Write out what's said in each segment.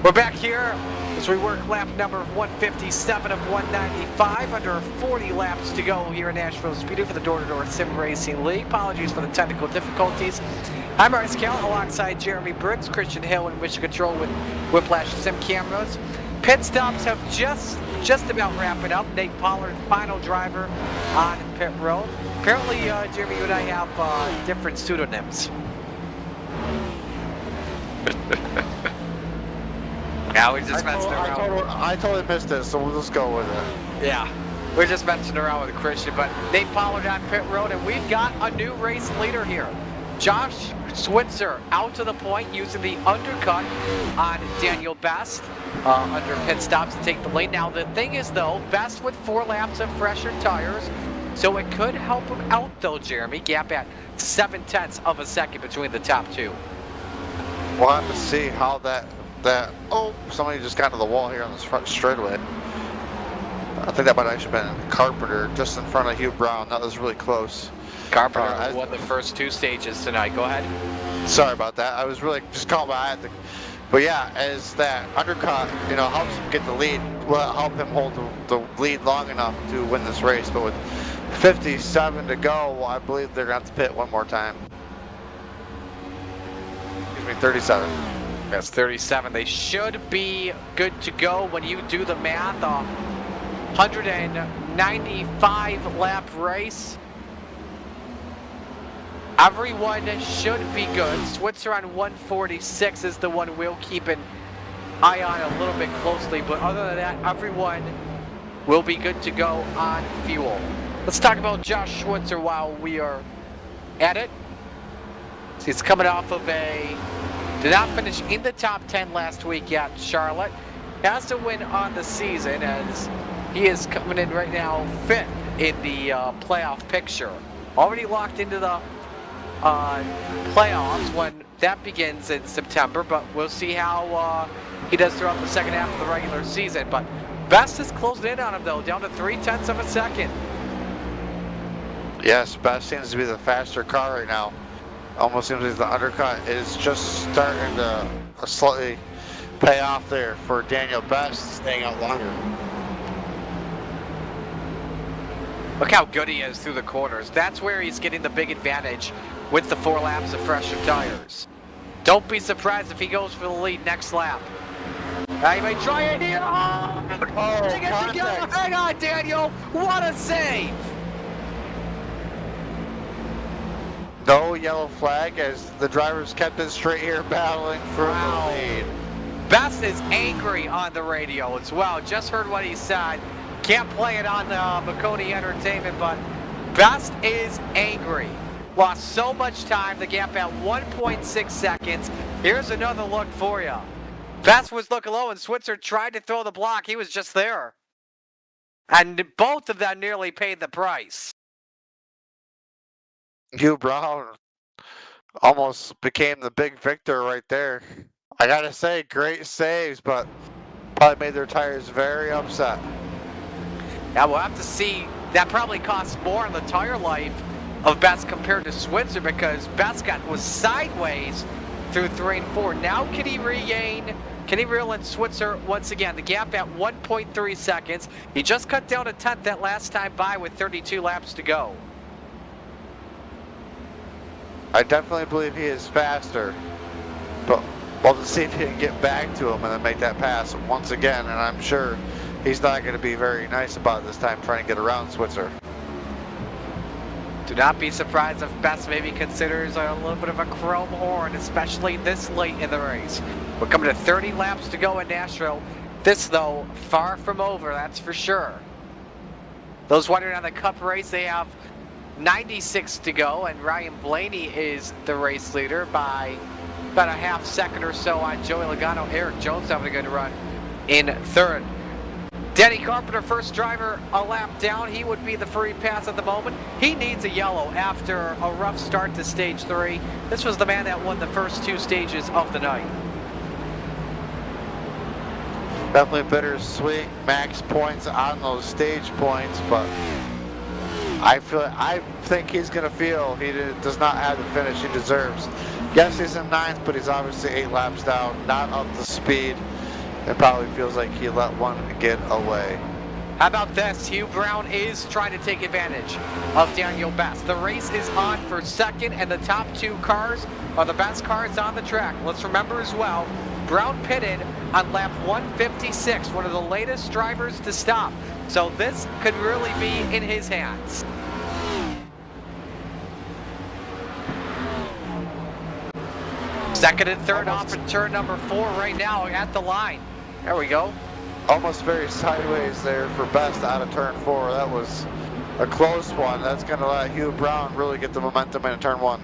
We're back here as we work lap number 157 of 195. Under 40 laps to go here in Nashville Speedway for the Door Simracing League. Apologies for the technical difficulties. I'm Bryce Kell alongside Jeremy Briggs, Christian Hill, and Mission Control with Whiplash Sim Cameras. Pit stops have just about wrapping up. Nate Pollard, final driver on pit road. Apparently, Jeremy, you and I have different pseudonyms. Yeah, we just messing around. I totally missed it, so we'll just go with it. Yeah, we're just messing around with Christian, but Nate Pollard on pit road, and we've got a new race leader here. Josh Switzer out to the point using the undercut on Daniel Best under pit stops to take the lead. Now the thing is though, Best with 4 laps of fresher tires, so it could help him out though, Jeremy. Gap at 0.7 of a second between the top two. We'll have to see how that oh, somebody just got to the wall here on this front straightaway. I think that might actually have been Carpenter just in front of Hugh Brown. That was really close. Carpenter won the first 2 stages tonight. Go ahead. Sorry about that. I was really just caught my eye. But yeah, as that undercut, helps him get the lead, will help him hold the lead long enough to win this race. But with 57 to go, I believe they're going to have to pit one more time. Excuse me, 37. That's 37. They should be good to go when you do the math. 195 lap race. Everyone should be good. Switzer on 146 is the one we'll keep an eye on a little bit closely, but other than that, everyone will be good to go on fuel. Let's talk about Josh Switzer while we are at it. He's coming off of did not finish in the top 10 last week at Charlotte. Has to win on the season as he is coming in right now 5th in the playoff picture. Already locked into the playoffs when that begins in September, but we'll see how he does throughout the second half of the regular season. But Best is closing in on him though, down to 0.3 of a second. Yes, Best seems to be the faster car right now. Almost seems like the undercut is just starting to slightly pay off there for Daniel Best, staying out longer. Look how good he is through the corners. That's where he's getting the big advantage with the 4 laps of fresher tires. Don't be surprised if he goes for the lead next lap. He may try it here. Hang on, Daniel. What a save. No yellow flag as the drivers kept it straight here battling for the lead. Best is angry on the radio as well. Just heard what he said. Can't play it on the Maconi Entertainment, but Best is angry. Lost so much time, the gap at 1.6 seconds. Here's another look for you. Best was looking low and Switzer tried to throw the block. He was just there. And both of them nearly paid the price. Hugh Brown almost became the big victor right there. I gotta say, great saves, but probably made their tires very upset. Yeah, we'll have to see. That probably costs more on the tire life of Best compared to Switzer because Best was sideways through 3 and 4. Now can he regain? Can he reel in Switzer once again? The gap at 1.3 seconds. He just cut down a 10th that last time by with 32 laps to go. I definitely believe he is faster, but we'll see if he can get back to him and then make that pass once again, and I'm sure he's not going to be very nice about this time trying to get around Switzer. Do not be surprised if Best maybe considers a little bit of a chrome horn, especially this late in the race. We're coming to 30 laps to go in Nashville. This, though, far from over, that's for sure. Those wondering on the Cup race, they have 96 to go, and Ryan Blaney is the race leader by about a half second or so on Joey Logano. Eric Jones having a good run in 3rd. Danny Carpenter, first driver, a lap down. He would be the free pass at the moment. He needs a yellow after a rough start to stage 3. This was the man that won the first 2 stages of the night. Definitely bittersweet. Max points on those stage points, but I think he's going to feel he does not have the finish he deserves. Yes, he's in 9th, but he's obviously 8 laps down, not up to speed. It probably feels like he let one get away. How about this? Hugh Brown is trying to take advantage of Daniel Best. The race is on for second, and the top two cars are the best cars on the track. Let's remember as well, Brown pitted on lap 156, one of the latest drivers to stop. So this could really be in his hands. Second and third off of turn number 4 right now at the line. There we go. Almost very sideways there for Best out of turn 4. That was a close one. That's going to let Hugh Brown really get the momentum into turn 1.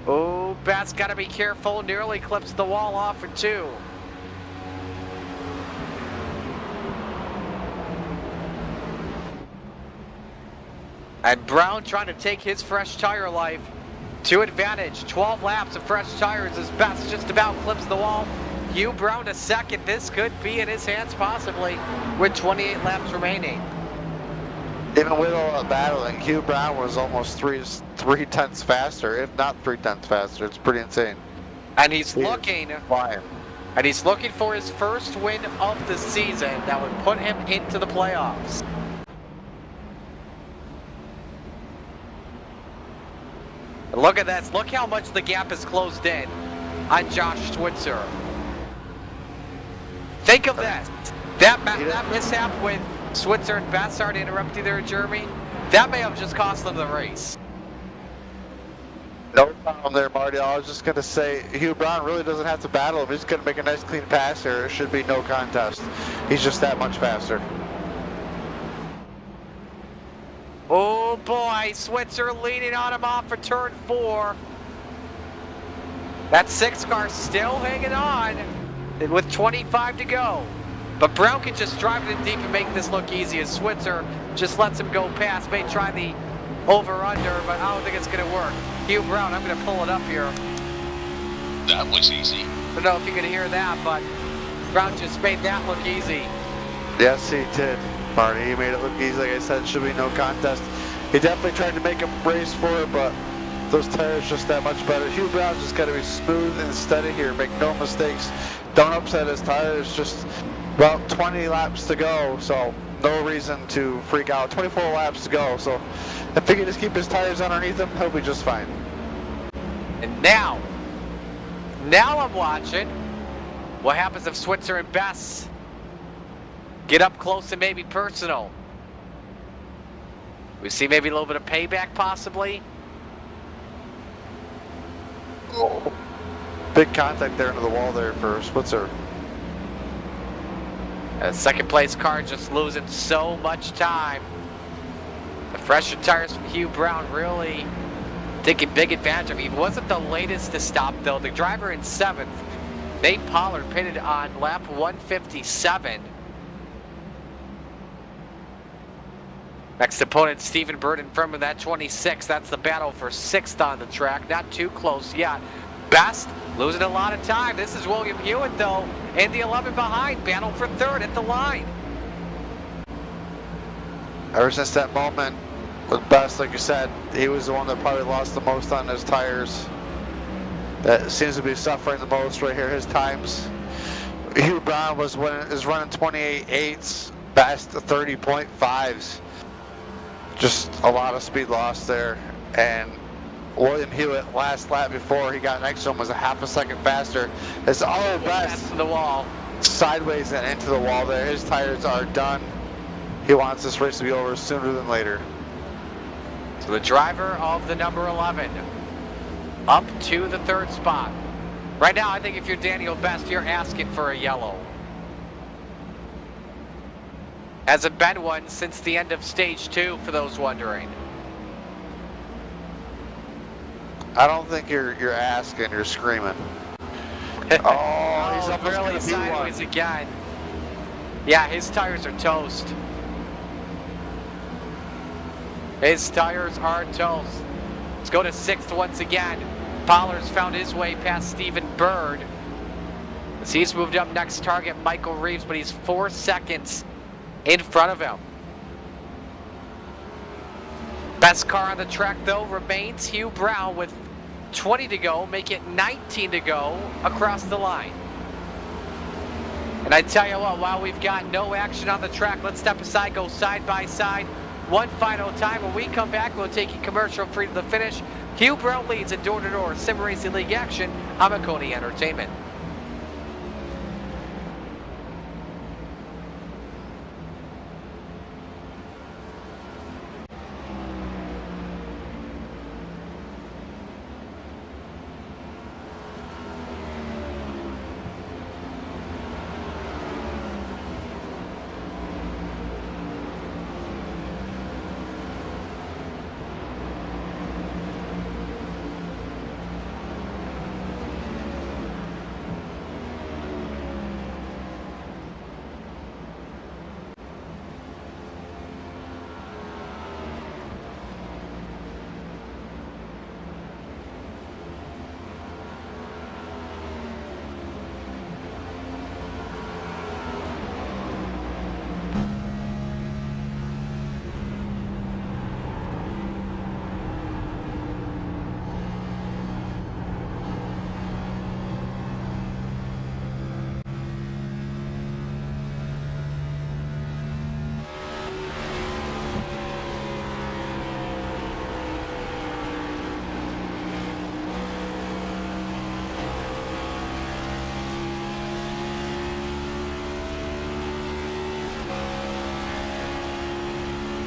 Oh, Best got to be careful. Nearly clips the wall off for 2. And Brown trying to take his fresh tire life to advantage. 12 laps of fresh tires as Best just about clips the wall. Hugh Brown to second. This could be in his hands possibly with 28 laps remaining. Even with all that battling, Hugh Brown was almost three tenths faster, if not 3 tenths faster. It's pretty insane. And he's looking flying. And he's looking for his first win of the season that would put him into the playoffs. And look at this. Look how much the gap is closed in on Josh Switzer. Think of this. That mishap with Switzer and Best, sorry to interrupt you there, Jeremy. That may have just cost them the race. No problem there, Marty. I was just going to say, Hugh Brown really doesn't have to battle him. He's going to make a nice clean pass here. It should be no contest. He's just that much faster. Oh boy, Switzer leading on him off for turn 4. That 6 car still hanging on with 25 to go. But Brown can just drive it in deep and make this look easy as Switzer just lets him go past. May try the over-under, but I don't think it's going to work. Hugh Brown, I'm going to pull it up here. That was easy. I don't know if you could hear that, but Brown just made that look easy. Yes, he did, Marty. He made it look easy. Like I said, should be no contest. He definitely tried to make him race for it, but those tires just that much better. Hugh Brown just got to be smooth and steady here. Make no mistakes. Don't upset his tires. Just about 20 laps to go, so no reason to freak out. 24 laps to go, so if he can just keep his tires underneath him, he'll be just fine. And now I'm watching what happens if Switzer and Best get up close and maybe personal. We see maybe a little bit of payback possibly. Oh. Big contact there into the wall there for Switzer. And second place car just losing so much time. The fresher tires from Hugh Brown really taking big advantage of him. He wasn't the latest to stop though. The driver in 7th, Nate Pollard, pitted on lap 157. Next opponent, Stephen Bird in front of that 26. That's the battle for 6th on the track. Not too close yet. Best losing a lot of time. This is William Hewitt though, in the 11 behind. Battle for 3rd at the line. Ever since that moment with Best, like you said, he was the one that probably lost the most on his tires. That seems to be suffering the most right here. His times. Hugh Brown is running 28.8s, Best 30.5s. Just a lot of speed loss there. And William Hewitt, last lap before he got next to him, was a half a second faster. It's all Best to the wall, sideways and into the wall there. His tires are done. He wants this race to be over sooner than later. So the driver of the number 11 up to the 3rd spot. Right now, I think if you're Daniel Best, you're asking for a yellow. Hasn't been one since the end of stage 2, for those wondering. I don't think you're asking, you're screaming. Oh, he's almost really gonna sideways be one. again. Yeah, his tires are toast. His tires are toast. Let's go to 6th once again. Pollard's found his way past Stephen Bird. As he's moved up next target, Michael Reeves, but he's 4 seconds in front of him. Best car on the track, though, remains Hugh Brown with 20 to go, make it 19 to go across the line. And I tell you what, while we've got no action on the track, let's step aside, go side by side. One final time. When we come back, we'll take you commercial free to the finish. Hugh Brown leads in door-to-door Sim Racing League action on Maconi Entertainment.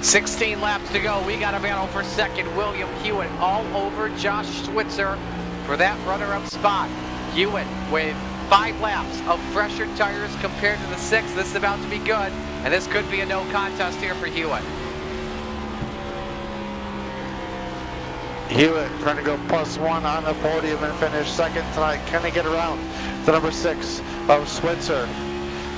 $16 laps to go. We got a battle for second. William Hewitt all over Josh Switzer for that runner-up spot. Hewitt with 5 laps of fresher tires compared to the 6. This is about to be good, and this could be a no contest here for Hewitt. Hewitt trying to go +1 on the podium and finish second tonight. Can he get around the number 6 of Switzer?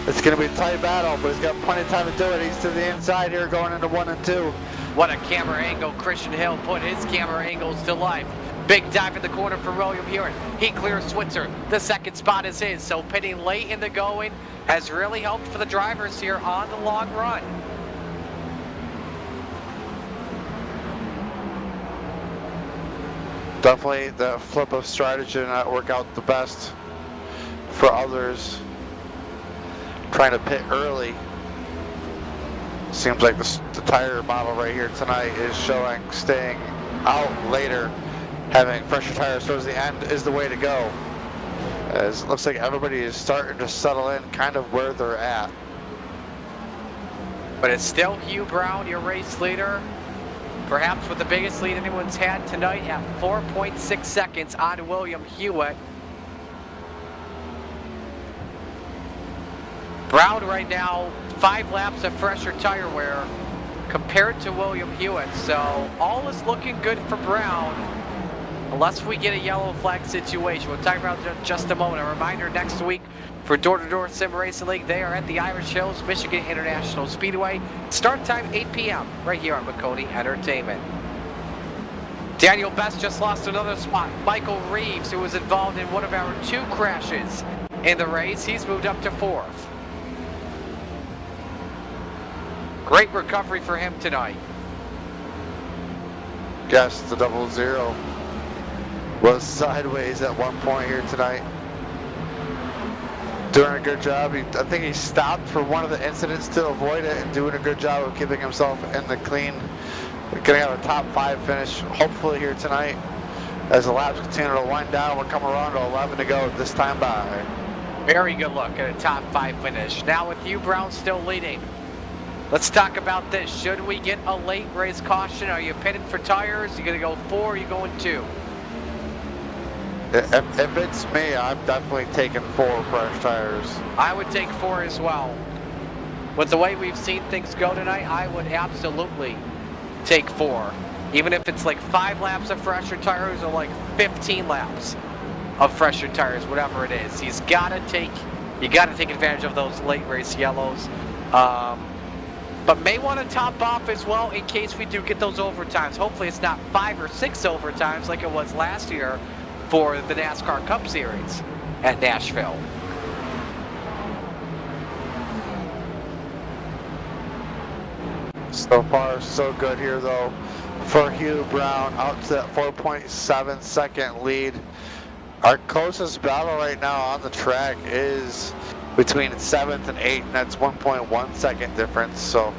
It's going to be a tight battle, but he's got plenty of time to do it. He's to the inside here going into 1 and 2. What a camera angle. Christian Hill put his camera angles to life. Big dive in the corner for William Hewitt. He clears Switzer. The second spot is his, so pitting late in the going has really helped for the drivers here on the long run. Definitely the flip of strategy did not work out the best for others. Trying to pit early. Seems like the tire model right here tonight is showing staying out later. Having fresher tires towards the end is the way to go. As it looks like everybody is starting to settle in kind of where they're at. But it's still Hugh Brown, your race leader. Perhaps with the biggest lead anyone's had tonight at 4.6 seconds on William Hewitt. Brown right now, 5 laps of fresher tire wear compared to William Hewitt. So all is looking good for Brown, unless we get a yellow flag situation. We'll talk about it in just a moment. A reminder, next week for Door-to-Door Sim Racing League, they are at the Irish Hills, Michigan International Speedway. Start time 8 p.m. right here on Maconi Entertainment. Daniel Best just lost another spot. Michael Reeves, who was involved in one of our 2 crashes in the race, he's moved up to 4th. Great recovery for him tonight. Yes, the 00 was sideways at one point here tonight. Doing a good job. I think he stopped for one of the incidents to avoid it and doing a good job of keeping himself in the clean. Getting out a top 5 finish, hopefully here tonight. As the laps continue to wind down, we're coming around to 11 to go this time by. Very good look at a top 5 finish. Now with Hugh Brown still leading. Let's talk about this. Should we get a late race caution? Are you pitting for tires? You gonna go 4 or are you going 2? If it's me, I'm definitely taking 4 fresh tires. I would take 4 as well. With the way we've seen things go tonight, I would absolutely take 4. Even if it's like 5 laps of fresher tires or like 15 laps of fresher tires, whatever it is. You gotta take advantage of those late race yellows. But may want to top off as well in case we do get those overtimes. Hopefully it's not 5 or 6 overtimes like it was last year for the NASCAR Cup Series at Nashville. So far, so good here though for Hugh Brown, out to that 4.7 second lead. Our closest battle right now on the track is between 7th and 8th, and that's 1.1 second difference. So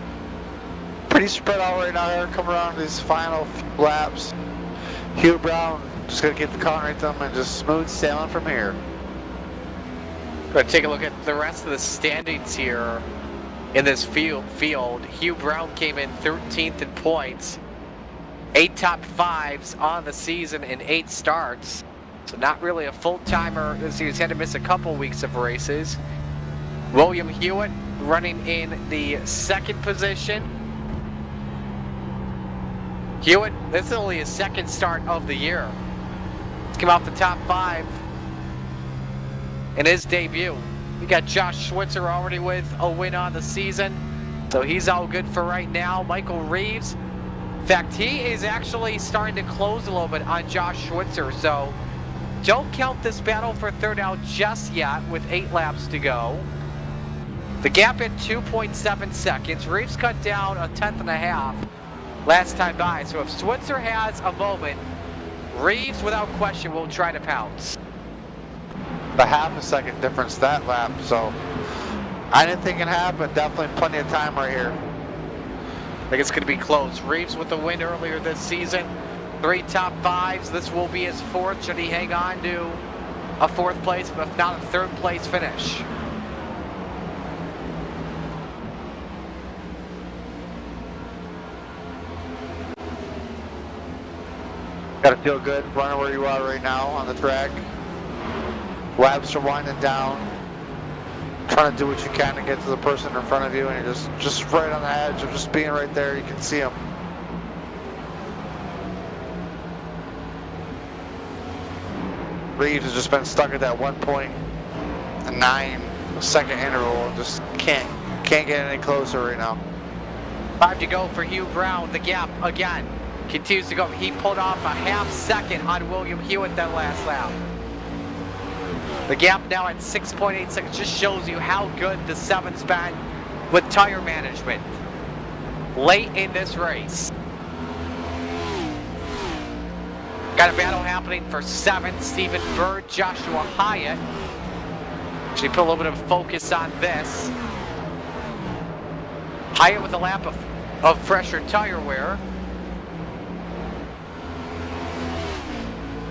pretty spread out right now here, coming around these final few laps. Hugh Brown just gonna get the car right to him and just smooth sailing from here. Going to take a look at the rest of the standings here in this field. Hugh Brown came in 13th in points, 8 top 5s on the season in 8 starts. So not really a full-timer this year. He's had to miss a couple weeks of races. William Hewitt running in the 2nd position. Hewitt, this is only his 2nd start of the year. He's come off the top 5 in his debut. We got Josh Schwitzer already with a win on the season, so he's all good for right now. Michael Reeves, in fact, he is actually starting to close a little bit on Josh Schwitzer, so don't count this battle for 3rd out just yet with 8 laps to go. The gap at 2.7 seconds. Reeves cut down a 1/10.5 last time by, so if Schwitzer has a moment, Reeves without question will try to pounce. A half a second difference that lap, so I didn't think it happened. Definitely plenty of time right here. I think it's going to be close. Reeves with the win earlier this season. 3 top 5s. This will be his 4th. Should he hang on to a 4th place, but if not, a 3rd place finish. Gotta feel good running where you are right now on the track. Laps are winding down. Trying to do what you can to get to the person in front of you, and you're just right on the edge of just being right there. You can see them. Reeves has just been stuck at that 1.9 second interval and just can't get any closer right now. 5 to go for Hugh Brown. The gap again continues to go. He pulled off a half second on William Hewitt that last lap. The gap now at 6.8 seconds just shows you how good the 7's been with tire management late in this race. Got a battle happening for 7th. Stephen Bird, Joshua Hyatt. Actually put a little bit of focus on this. Hyatt with a lap of fresher tire wear.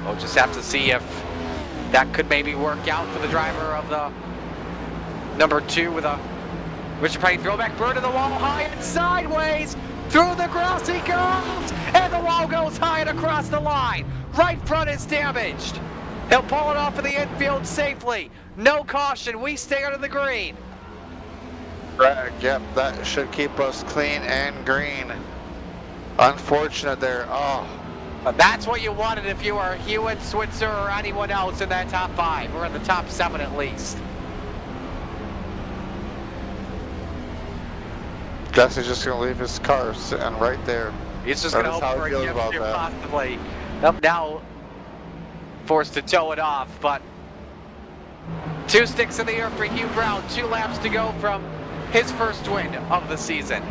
We'll just have to see if that could maybe work out for the driver of the number 2 with a Richard Petty throwback. Bird to the wall, Hyatt sideways. Through the grass he goes, and the wall goes high and across the line. Right front is damaged. He'll pull it off of the infield safely. No caution, we stay under the green. Correct, yep, that should keep us clean and green. Unfortunate there, oh. But that's what you wanted if you were Hewitt, Switzer, or anyone else in that top 5, or in the top 7 at least. Guess he's just going to leave his car sitting right there. He's just going to hope for a gift here possibly. Now forced to tow it off, but 2 sticks in the air for Hugh Brown. 2 laps to go from his first win of the season.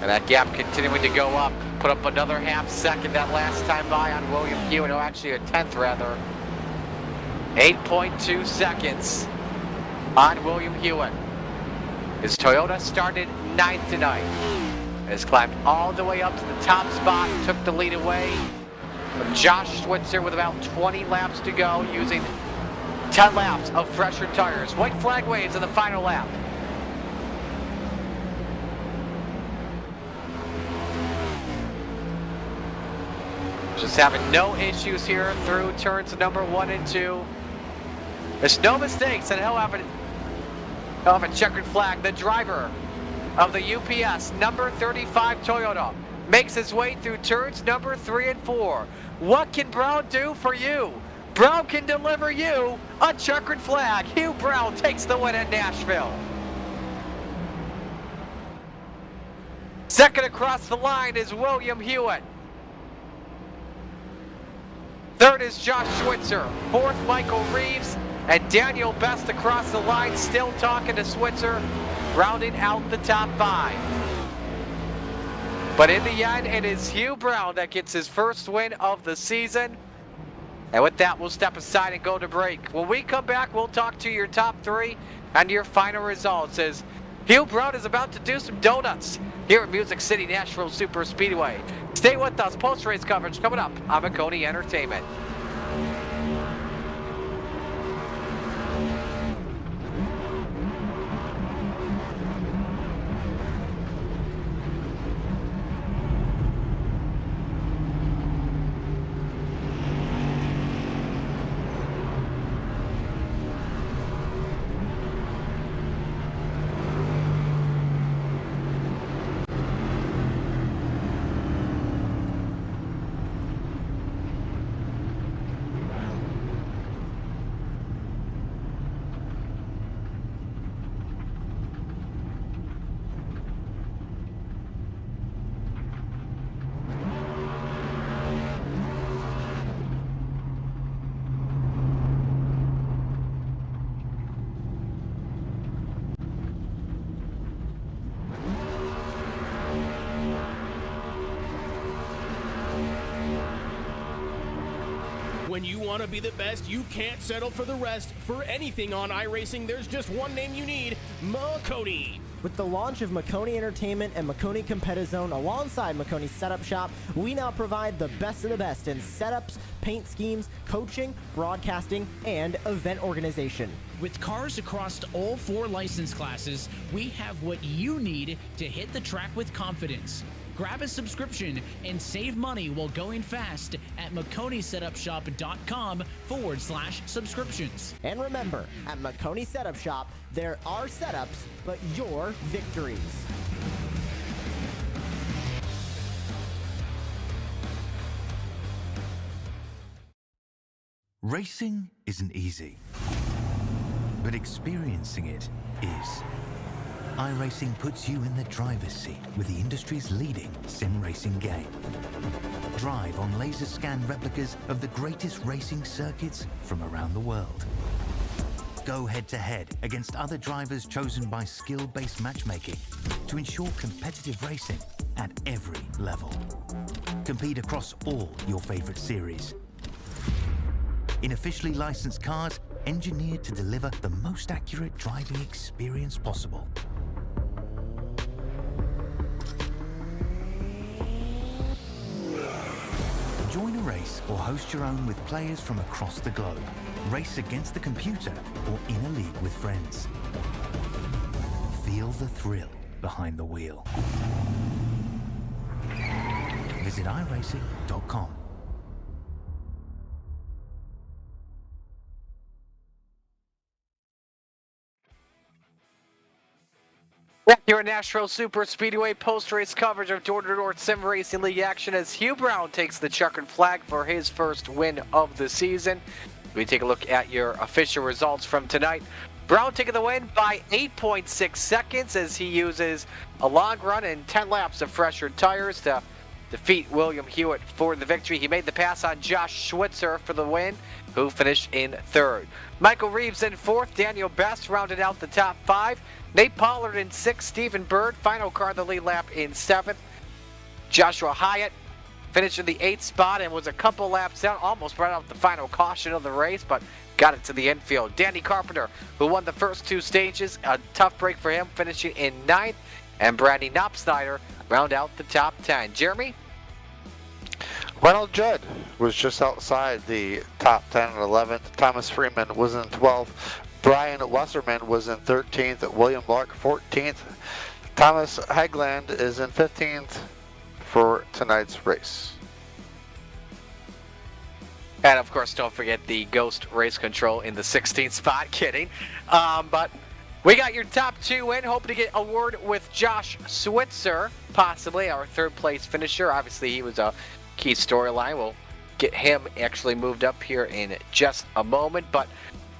And that gap continuing to go up. Put up another half second that last time by on William Hewitt. No, actually a 10th rather. 8.2 seconds on William Hewitt. His Toyota started 9th tonight. Has climbed all the way up to the top spot. Took the lead away from Josh Switzer with about 20 laps to go, using 10 laps of fresher tires. White flag waves in the final lap. Just having no issues here through turns number 1 and 2. There's no mistakes, and he'll have a checkered flag. The driver of the UPS number 35 Toyota makes his way through turns number 3 and 4. What can Brown do for you? Brown can deliver you a checkered flag. Hugh Brown takes the win at Nashville. Second across the line is William Hewitt. 3rd is Josh Switzer. 4th, Michael Reeves. And Daniel Best across the line, still talking to Switzer, rounding out the top 5. But in the end, it is Hugh Brown that gets his first win of the season. And with that, we'll step aside and go to break. When we come back, we'll talk to your top 3 and your final results as Hugh Brown is about to do some donuts here at Music City Nashville Super Speedway. Stay with us. Post-race coverage coming up on Maconi Entertainment. When you want to be the best, you can't settle for the rest. For anything on iRacing, there's just one name you need, Maconi. With the launch of Maconi Entertainment and Maconi Competizone alongside Maconi Setup Shop, we now provide the best of the best in setups, paint schemes, coaching, broadcasting, and event organization. With cars across all 4 license classes, we have what you need to hit the track with confidence. Grab a subscription and save money while going fast at MaconiSetupShop.com/subscriptions. And remember, at Maconi Setup Shop, there are setups, but your victories. Racing isn't easy, but experiencing it is. iRacing puts you in the driver's seat with the industry's leading sim racing game. Drive on laser scan replicas of the greatest racing circuits from around the world. Go head-to-head against other drivers chosen by skill-based matchmaking to ensure competitive racing at every level. Compete across all your favorite series. In officially licensed cars, engineered to deliver the most accurate driving experience possible. Join a race or host your own with players from across the globe. Race against the computer or in a league with friends. Feel the thrill behind the wheel. Visit iRacing.com. Here at Nashville Super Speedway, post-race coverage of Door Sim Racing League action as Hugh Brown takes the checkered flag for his first win of the season. We take a look at your official results from tonight. Brown taking the win by 8.6 seconds as he uses a long run and 10 laps of fresher tires to defeat William Hewitt for the victory. He made the pass on Josh Switzer for the win, who finished in 3rd. Michael Reeves in 4th. Daniel Best rounded out the top 5. Nate Pollard in 6th. Stephen Bird, final car in the lead lap in 7th. Joshua Hyatt finished in the 8th spot and was a couple laps down, almost brought out the final caution of the race, but got it to the infield. Danny Carpenter, who won the first 2 stages, a tough break for him, finishing in 9th. And Brady Knopsnyder round out the top 10. Jeremy? Ronald Judd was just outside the top 10 and 11th. Thomas Freeman was in 12th. Brian Wasserman was in 13th. William Lark 14th. Thomas Hegland is in 15th for tonight's race. And of course, don't forget the Ghost Race Control in the 16th spot. Kidding. But we got your top 2 in. Hoping to get a word with Josh Switzer, possibly our 3rd place finisher. Obviously, he was a key storyline. We'll get him actually moved up here in just a moment. But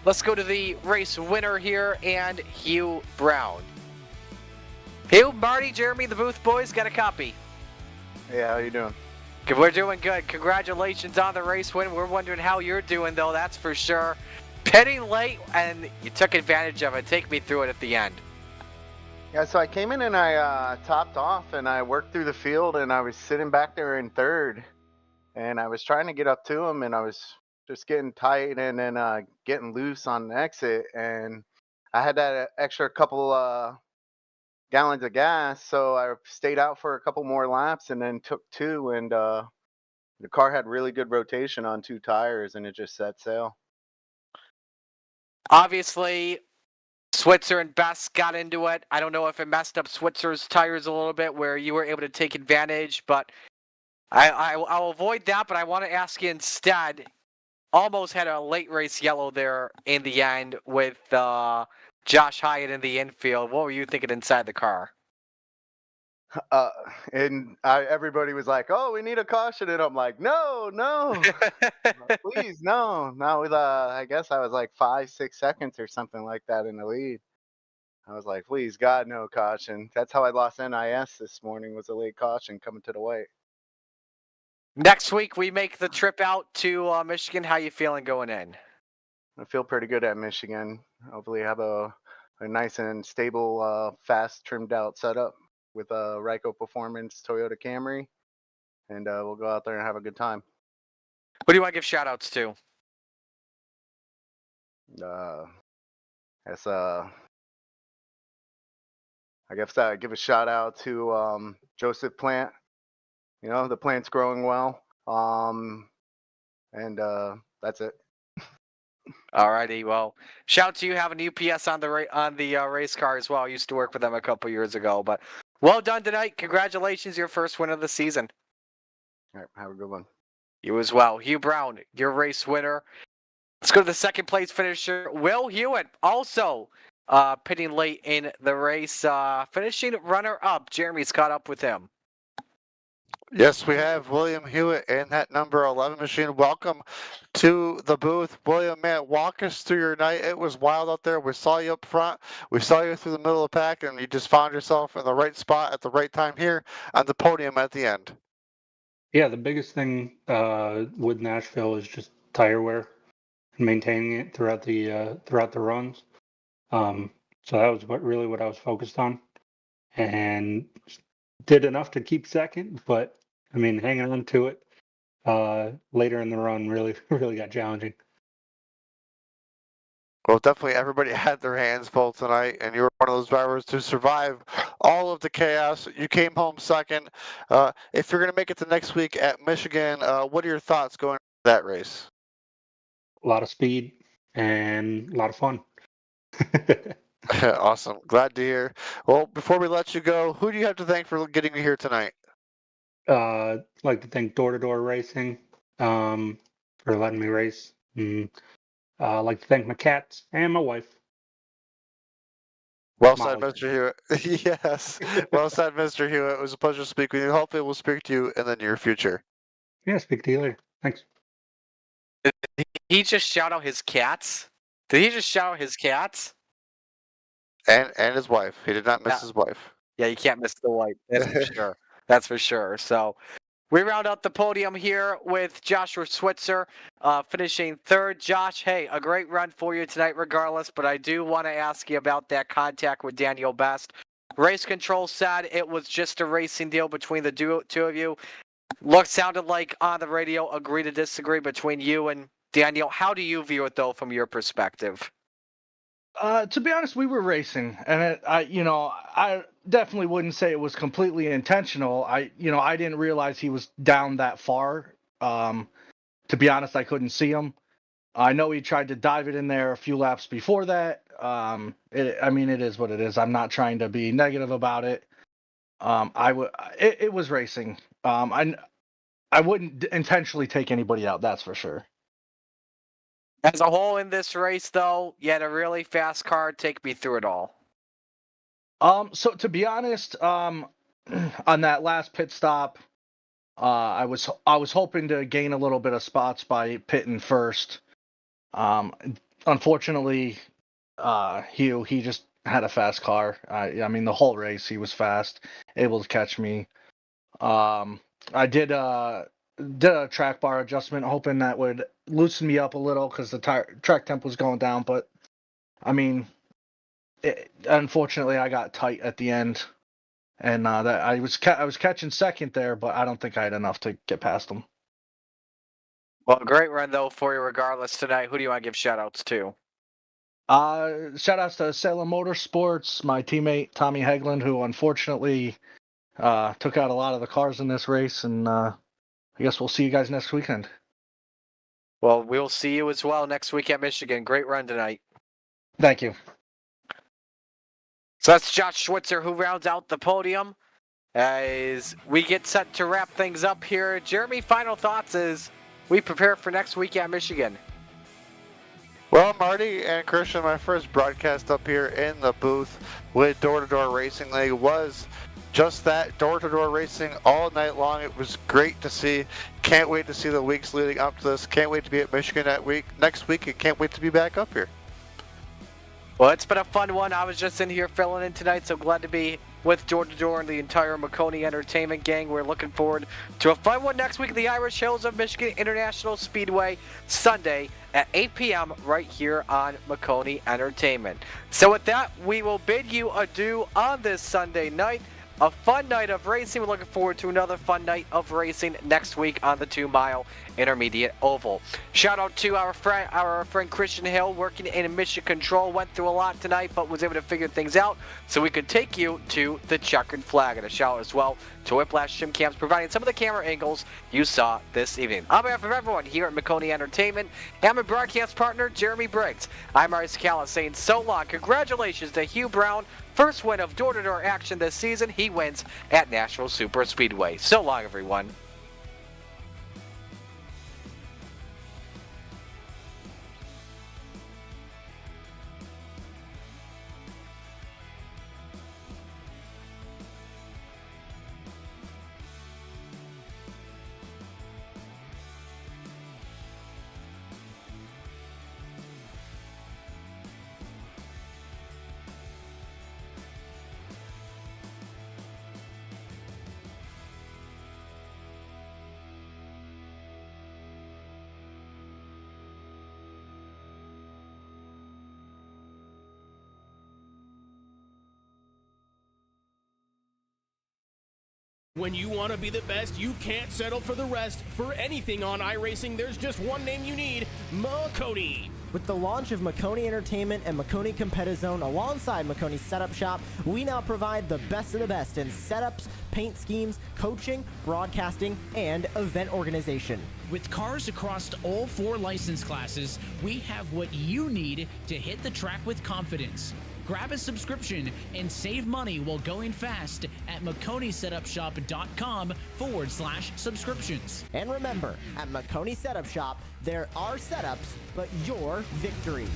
let's go to the race winner here and Hugh Brown. Hugh, Marty, Jeremy, the Booth boys, got a copy. Yeah, how you doing? We're doing good. Congratulations on the race win. We're wondering how you're doing, though, that's for sure. Pitting late, and you took advantage of it. Take me through it at the end. Yeah, so I came in and I topped off and I worked through the field and I was sitting back there in third and I was trying to get up to him and I was just getting tight and then getting loose on the exit and I had that extra couple gallons of gas, so I stayed out for a couple more laps and then took two and the car had really good rotation on two tires and it just set sail. Obviously, Switzer and Best got into it. I don't know if it messed up Switzer's tires a little bit where you were able to take advantage, but I'll avoid that. But I want to ask you instead, almost had a late race yellow there in the end with Josh Hyatt in the infield. What were you thinking inside the car? And everybody was like, "Oh, we need a caution," and I'm like, "No, no, please, no." Now with I guess I was like 5-6 seconds or something like that in the lead. I was like, "Please, God, no caution." That's how I lost NIS this morning, was a late caution coming to the white. Next week we make the trip out to Michigan. How you feeling going in? I feel pretty good at Michigan. Hopefully, have a nice and stable, fast, trimmed out setup with a Ryko Performance Toyota Camry, and we'll go out there and have a good time. Who do you want to give shout outs to? That's I guess I give a shout out to Joseph Plant. You know, the plant's growing well. And that's it. Alrighty, well, shout out to you having UPS on the race car as well. I used to work with them a couple years ago, but well done tonight. Congratulations, your first win of the season. All right, have a good one. You as well. Hugh Brown, your race winner. Let's go to the second place finisher, Will Hewitt, also pitting late in the race, finishing runner up. Jeremy's caught up with him. Yes, we have William Hewitt in that number 11 machine. Welcome to the booth. William, man, walk us through your night. It was wild out there. We saw you up front. We saw you through the middle of the pack, and you just found yourself in the right spot at the right time here on the podium at the end. Yeah, the biggest thing with Nashville is just tire wear and maintaining it throughout the runs. So that was what I was focused on, and did enough to keep second. But I mean, hanging on to it later in the run really got challenging. Well, definitely everybody had their hands full tonight, and you were one of those drivers to survive all of the chaos. You came home second. If you're going to make it to next week at Michigan, what are your thoughts going into that race? A lot of speed and a lot of fun. Awesome. Glad to hear. Well, before we let you go, who do you have to thank for getting you here tonight? Like to thank Door to Door Racing for letting me race. And, like to thank my cats and my wife. Well said, Mr. Hewitt. Yes. Well said, Mr. Hewitt. It was a pleasure to speak with you. Hopefully we'll speak to you in the near future. Yeah, speak to you later. Thanks. Did he just shout out his cats? Did he just shout out his cats? And his wife. He did not miss his wife. Yeah, you can't miss the wife. That's for sure. That's for sure. So we round out the podium here with Joshua Switzer finishing third. Josh, hey, a great run for you tonight regardless, but I do want to ask you about that contact with Daniel Best. Race control said it was just a racing deal between the two of you. Sounded like on the radio, agree to disagree between you and Daniel. How do you view it, though, from your perspective? To be honest, we were racing, and I definitely wouldn't say it was completely intentional. I didn't realize he was down that far. To be honest, I couldn't see him. I know he tried to dive it in there a few laps before that. It is what it is. I'm not trying to be negative about it. It was racing. I wouldn't intentionally take anybody out. That's for sure. As a whole in this race, though, you had a really fast car. Take me through it all. So to be honest, on that last pit stop, I was hoping to gain a little bit of spots by pitting first. Unfortunately, he just had a fast car. The whole race he was fast, able to catch me. I did a track bar adjustment, hoping that would loosen me up a little because the track temp was going down. But I mean, unfortunately, I got tight at the end, and that I was catching second there, but I don't think I had enough to get past him. Well, great run though for you regardless tonight. Who do you want to give shout outs to? Shout outs to Salem Motorsports, my teammate Tommy Hegland, who unfortunately took out a lot of the cars in this race, and I guess we'll see you guys next weekend. Well, we'll see you as well next week at Michigan. Great run tonight. Thank you. So that's Josh Schwitzer who rounds out the podium as we get set to wrap things up here. Jeremy, final thoughts as we prepare for next week at Michigan. Well, Marty and Christian, my first broadcast up here in the booth with Door Racing League was just that, door-to-door racing all night long. It was great to see. Can't wait to see the weeks leading up to this. Can't wait to be at Michigan next week, and can't wait to be back up here. Well, it's been a fun one. I was just in here filling in tonight, so glad to be with Door to Door and the entire Maconi Entertainment gang. We're looking forward to a fun one next week at the Irish Hills of Michigan International Speedway, Sunday at 8 p.m. right here on Maconi Entertainment. So with that, we will bid you adieu on this Sunday night. A fun night of racing. We're looking forward to another fun night of racing next week on the 2-mile intermediate oval. Shout out to our friend Christian Hill working in Mission Control. Went through a lot tonight, but was able to figure things out so we could take you to the checkered flag. And a shout out as well to Whiplash Gym Cams providing some of the camera angles you saw this evening. On behalf of everyone here at Maconi Entertainment and my broadcast partner Jeremy Briggs, I'm Mario Scala saying so long. Congratulations to Hugh Brown. First win of door-to-door action this season. He wins at Nashville Super Speedway. So long, everyone. When you want to be the best, you can't settle for the rest. For anything on iRacing, there's just one name you need, Maconi. With the launch of Maconi Entertainment and Maconi Competizone alongside Maconi Setup Shop, we now provide the best of the best in setups, paint schemes, coaching, broadcasting, and event organization. With cars across all 4 license classes, we have what you need to hit the track with confidence. Grab a subscription and save money while going fast at MaconiSetupShop.com/subscriptions. And remember, at Maconi Setup Shop, there are setups, but your victories.